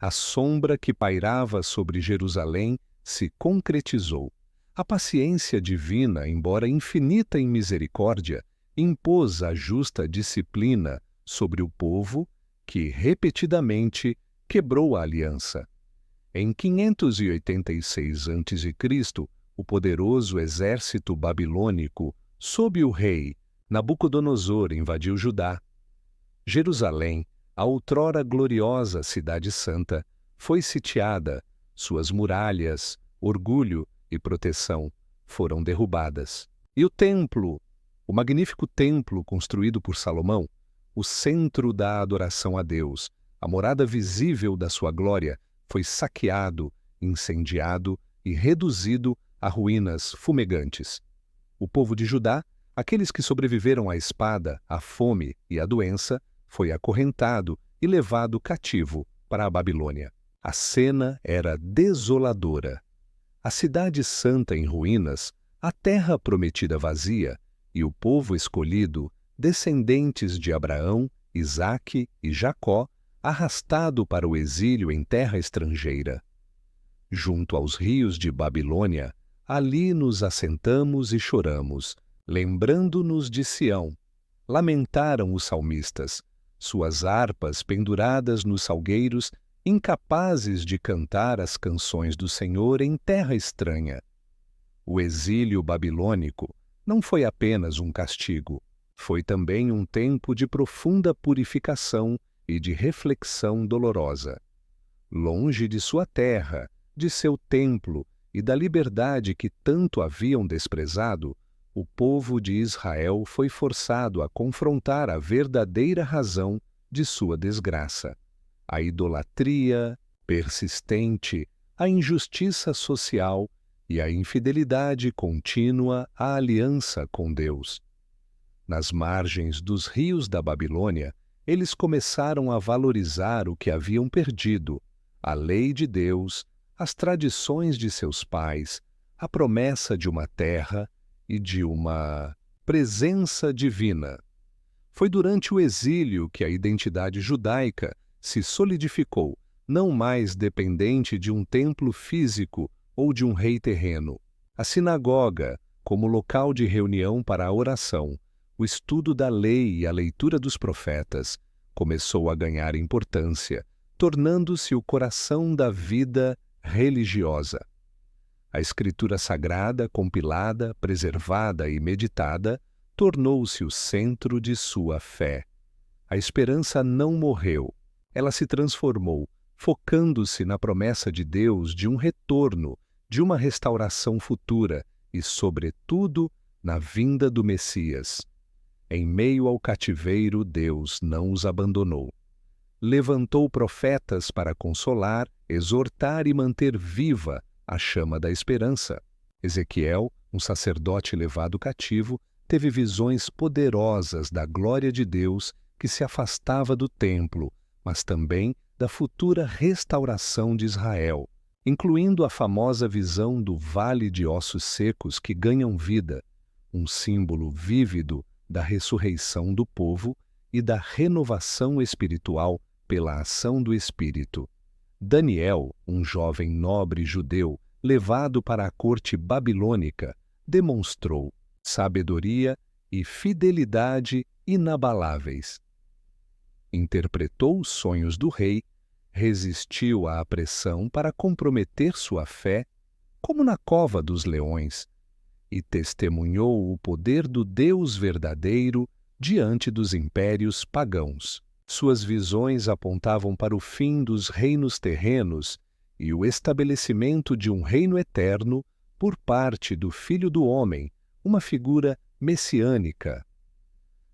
A sombra que pairava sobre Jerusalém se concretizou. A paciência divina, embora infinita em misericórdia, impôs a justa disciplina sobre o povo que, repetidamente, quebrou a aliança. Em 586 a.C., o poderoso exército babilônico, sob o rei Nabucodonosor, invadiu Judá. Jerusalém, a outrora gloriosa cidade santa, foi sitiada, suas muralhas, orgulho e proteção foram derrubadas. E o templo, o magnífico templo construído por Salomão, o centro da adoração a Deus, a morada visível da sua glória, foi saqueado, incendiado e reduzido a ruínas fumegantes. O povo de Judá, aqueles que sobreviveram à espada, à fome e à doença, foi acorrentado e levado cativo para a Babilônia. A cena era desoladora. A cidade santa em ruínas, a terra prometida vazia e o povo escolhido, descendentes de Abraão, Isaque e Jacó, arrastado para o exílio em terra estrangeira. Junto aos rios de Babilônia, ali nos assentamos e choramos, lembrando-nos de Sião. Lamentaram os salmistas, suas harpas penduradas nos salgueiros, incapazes de cantar as canções do Senhor em terra estranha. O exílio babilônico não foi apenas um castigo, foi também um tempo de profunda purificação e de reflexão dolorosa. Longe de sua terra, de seu templo e da liberdade que tanto haviam desprezado, o povo de Israel foi forçado a confrontar a verdadeira razão de sua desgraça: a idolatria persistente, a injustiça social e a infidelidade contínua à aliança com Deus. Nas margens dos rios da Babilônia, eles começaram a valorizar o que haviam perdido: a lei de Deus, as tradições de seus pais, a promessa de uma terra e de uma presença divina. Foi durante o exílio que a identidade judaica se solidificou, não mais dependente de um templo físico ou de um rei terreno. A sinagoga, como local de reunião para a oração, o estudo da lei e a leitura dos profetas, começou a ganhar importância, tornando-se o coração da vida religiosa. A escritura sagrada, compilada, preservada e meditada, tornou-se o centro de sua fé. A esperança não morreu, ela se transformou, focando-se na promessa de Deus de um retorno, de uma restauração futura e, sobretudo, na vinda do Messias. Em meio ao cativeiro, Deus não os abandonou. Levantou profetas para consolar, exortar e manter viva a chama da esperança. Ezequiel, um sacerdote levado cativo, teve visões poderosas da glória de Deus que se afastava do templo, mas também da futura restauração de Israel, incluindo a famosa visão do vale de ossos secos que ganham vida, um símbolo vívido da ressurreição do povo e da renovação espiritual pela ação do Espírito. Daniel, um jovem nobre judeu levado para a corte babilônica, demonstrou sabedoria e fidelidade inabaláveis. Interpretou os sonhos do rei, resistiu à pressão para comprometer sua fé, como na cova dos leões, e testemunhou o poder do Deus verdadeiro diante dos impérios pagãos. Suas visões apontavam para o fim dos reinos terrenos e o estabelecimento de um reino eterno por parte do Filho do Homem, uma figura messiânica.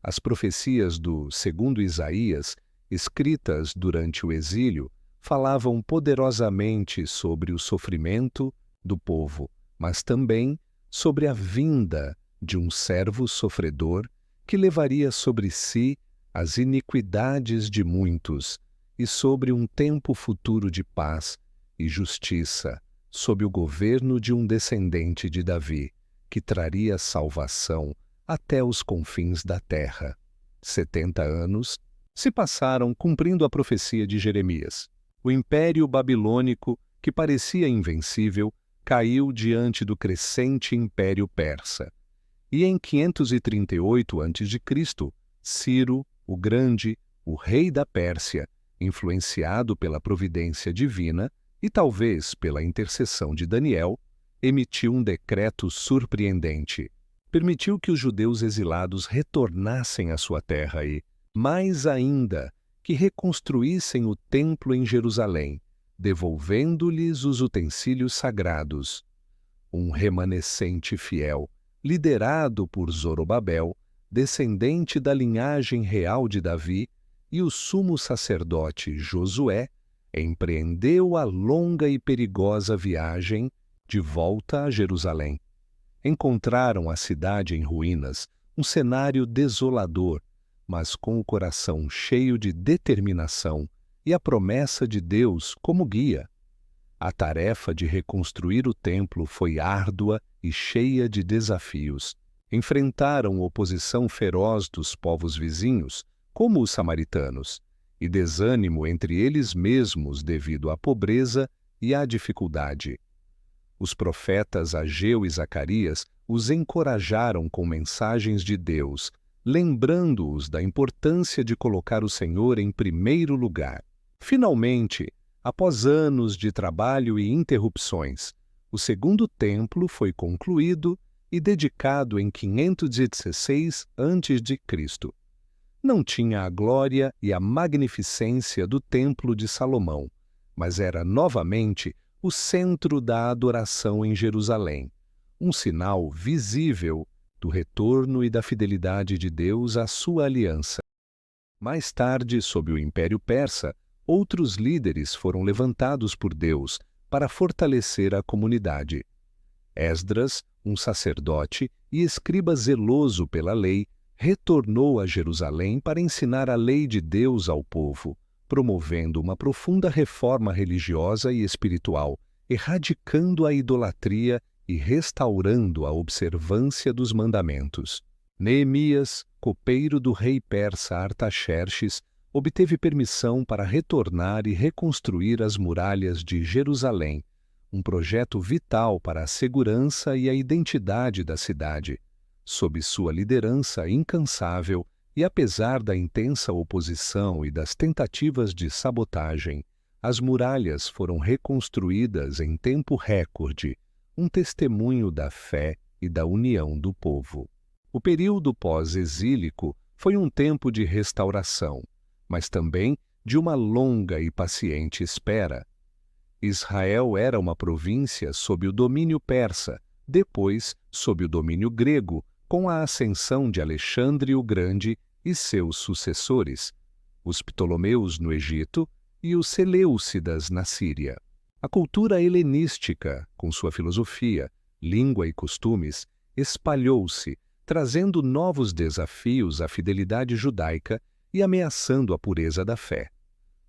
As profecias do segundo Isaías, escritas durante o exílio, falavam poderosamente sobre o sofrimento do povo, mas também sobre a vinda de um servo sofredor que levaria sobre si as iniquidades de muitos e sobre um tempo futuro de paz e justiça, sob o governo de um descendente de Davi, que traria salvação até os confins da terra. 70 anos se passaram cumprindo a profecia de Jeremias. O Império Babilônico, que parecia invencível, caiu diante do crescente Império Persa. E em 538 a.C., Ciro, o Grande, o rei da Pérsia, influenciado pela providência divina e talvez pela intercessão de Daniel, emitiu um decreto surpreendente. Permitiu que os judeus exilados retornassem à sua terra e, mais ainda, que reconstruíssem o templo em Jerusalém, devolvendo-lhes os utensílios sagrados. Um remanescente fiel, liderado por Zorobabel, descendente da linhagem real de Davi, e o sumo sacerdote Josué, empreendeu a longa e perigosa viagem de volta a Jerusalém. Encontraram a cidade em ruínas, um cenário desolador, mas com o coração cheio de determinação e a promessa de Deus como guia. A tarefa de reconstruir o templo foi árdua e cheia de desafios. Enfrentaram oposição feroz dos povos vizinhos, como os samaritanos, e desânimo entre eles mesmos devido à pobreza e à dificuldade. Os profetas Ageu e Zacarias os encorajaram com mensagens de Deus, lembrando-os da importância de colocar o Senhor em primeiro lugar. Finalmente, após anos de trabalho e interrupções, o segundo templo foi concluído e dedicado em 516 a.C. Não tinha a glória e a magnificência do Templo de Salomão, mas era novamente o centro da adoração em Jerusalém, um sinal visível do retorno e da fidelidade de Deus à sua aliança. Mais tarde, sob o Império Persa, outros líderes foram levantados por Deus para fortalecer a comunidade. Esdras, um sacerdote e escriba zeloso pela lei, retornou a Jerusalém para ensinar a lei de Deus ao povo, promovendo uma profunda reforma religiosa e espiritual, erradicando a idolatria e restaurando a observância dos mandamentos. Neemias, copeiro do rei persa Artaxerxes, obteve permissão para retornar e reconstruir as muralhas de Jerusalém, um projeto vital para a segurança e a identidade da cidade. Sob sua liderança incansável e apesar da intensa oposição e das tentativas de sabotagem, as muralhas foram reconstruídas em tempo recorde, um testemunho da fé e da união do povo. O período pós-exílico foi um tempo de restauração, mas também de uma longa e paciente espera. Israel era uma província sob o domínio persa, depois sob o domínio grego, com a ascensão de Alexandre o Grande e seus sucessores, os Ptolomeus no Egito e os Seleucidas na Síria. A cultura helenística, com sua filosofia, língua e costumes, espalhou-se, trazendo novos desafios à fidelidade judaica e ameaçando a pureza da fé.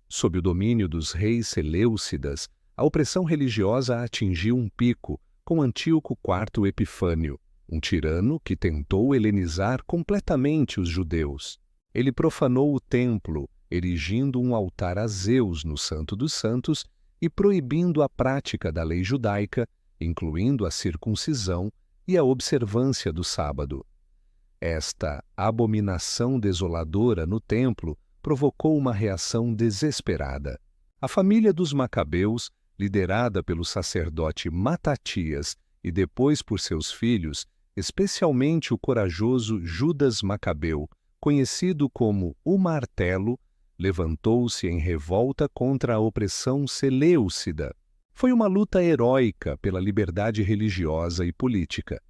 Sob o domínio dos reis Seleucidas, a opressão religiosa atingiu um pico com Antíoco IV Epifânio, um tirano que tentou helenizar completamente os judeus. Ele profanou o templo, erigindo um altar a Zeus no Santo dos Santos e proibindo a prática da lei judaica, incluindo a circuncisão e a observância do sábado. Esta abominação desoladora no templo provocou uma reação desesperada. A família dos Macabeus, liderada pelo sacerdote Matatias e depois por seus filhos, especialmente o corajoso Judas Macabeu, conhecido como o Martelo, levantou-se em revolta contra a opressão seleucida. Foi uma luta heróica pela liberdade religiosa e política.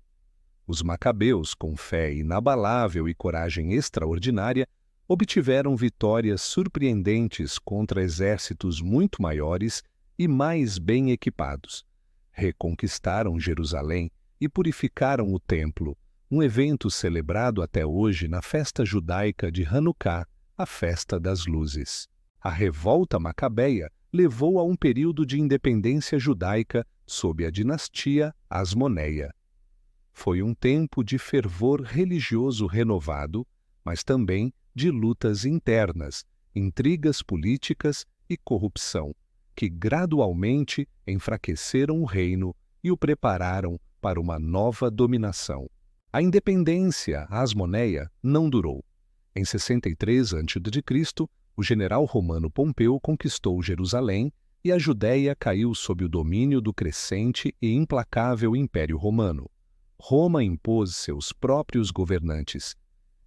Os Macabeus, com fé inabalável e coragem extraordinária, obtiveram vitórias surpreendentes contra exércitos muito maiores e mais bem equipados. Reconquistaram Jerusalém e purificaram o templo, um evento celebrado até hoje na festa judaica de Hanukkah, a festa das luzes. A revolta macabeia levou a um período de independência judaica sob a dinastia Asmoneia. Foi um tempo de fervor religioso renovado, mas também de lutas internas, intrigas políticas e corrupção, que gradualmente enfraqueceram o reino e o prepararam para uma nova dominação. A independência asmoneia não durou. Em 63 a.C., o general romano Pompeu conquistou Jerusalém e a Judéia caiu sob o domínio do crescente e implacável Império Romano. Roma impôs seus próprios governantes.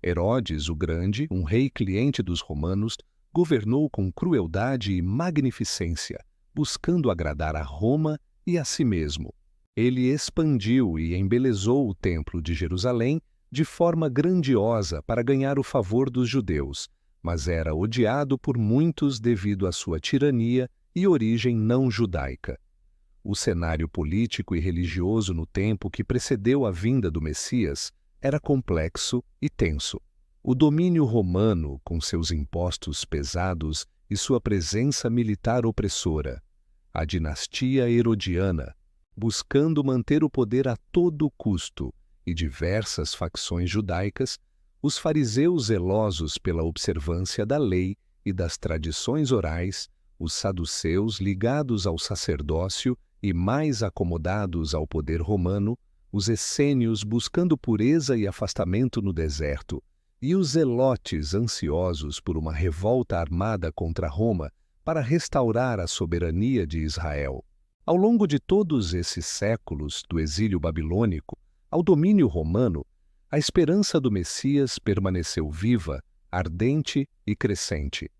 Herodes o Grande, um rei cliente dos romanos, governou com crueldade e magnificência, buscando agradar a Roma e a si mesmo. Ele expandiu e embelezou o Templo de Jerusalém de forma grandiosa para ganhar o favor dos judeus, mas era odiado por muitos devido à sua tirania e origem não judaica. O cenário político e religioso no tempo que precedeu a vinda do Messias era complexo e tenso. O domínio romano, com seus impostos pesados e sua presença militar opressora. A dinastia herodiana, buscando manter o poder a todo custo, e diversas facções judaicas, os fariseus zelosos pela observância da lei e das tradições orais, os saduceus ligados ao sacerdócio e mais acomodados ao poder romano, os essênios buscando pureza e afastamento no deserto, e os zelotes ansiosos por uma revolta armada contra Roma para restaurar a soberania de Israel. Ao longo de todos esses séculos, do exílio babilônico ao domínio romano, a esperança do Messias permaneceu viva, ardente e crescente.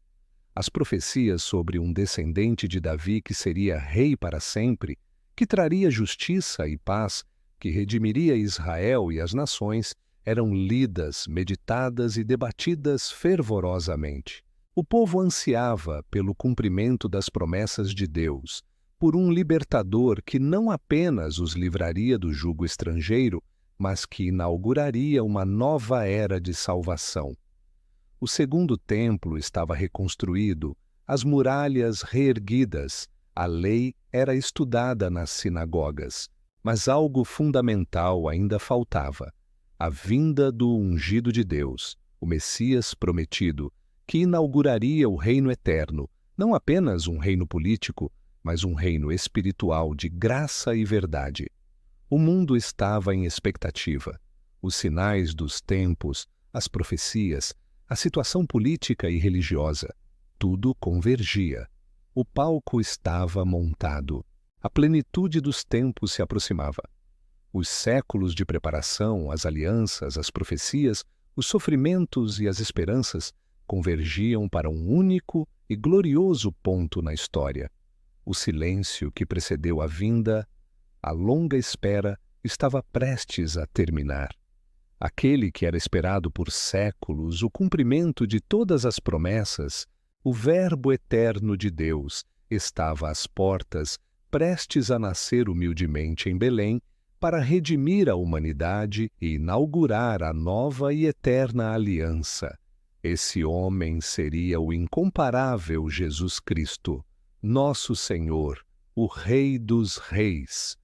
As profecias sobre um descendente de Davi que seria rei para sempre, que traria justiça e paz, que redimiria Israel e as nações, eram lidas, meditadas e debatidas fervorosamente. O povo ansiava pelo cumprimento das promessas de Deus, por um libertador que não apenas os livraria do jugo estrangeiro, mas que inauguraria uma nova era de salvação. O segundo templo estava reconstruído, as muralhas reerguidas, a lei era estudada nas sinagogas, mas algo fundamental ainda faltava: a vinda do ungido de Deus, o Messias prometido, que inauguraria o reino eterno, não apenas um reino político, mas um reino espiritual de graça e verdade. O mundo estava em expectativa. Os sinais dos tempos, as profecias, a situação política e religiosa, tudo convergia. O palco estava montado. A plenitude dos tempos se aproximava. Os séculos de preparação, as alianças, as profecias, os sofrimentos e as esperanças convergiam para um único e glorioso ponto na história. O silêncio que precedeu a vinda, a longa espera, estava prestes a terminar. Aquele que era esperado por séculos, o cumprimento de todas as promessas, o Verbo eterno de Deus, estava às portas, prestes a nascer humildemente em Belém, para redimir a humanidade e inaugurar a nova e eterna aliança. Esse homem seria o incomparável Jesus Cristo, nosso Senhor, o Rei dos Reis,